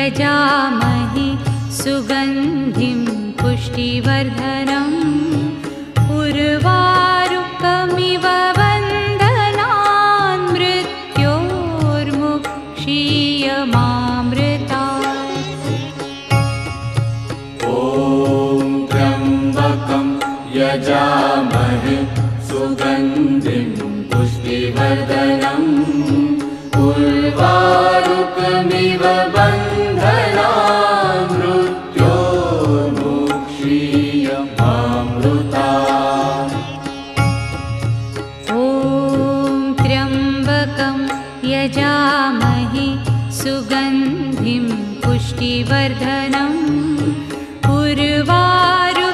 यजामहे सुगन्धिं पुष्टिवर्धनम् उर्वारुकमिव बन्धनान् मृत्योर्मुक्षीयमामृतात्। ॐ त्र्यम्बकं यजामहे सुगन्धिं पुष्टिवर्धनम् उर्वारुकमिव बन्धनान् मृत्योर्मुक्षीयमामृतात्। ॐ त्र्यम्बकं यजामहे सुगन्धिं पुष्टिवर्धनम् उर्वारुकमिव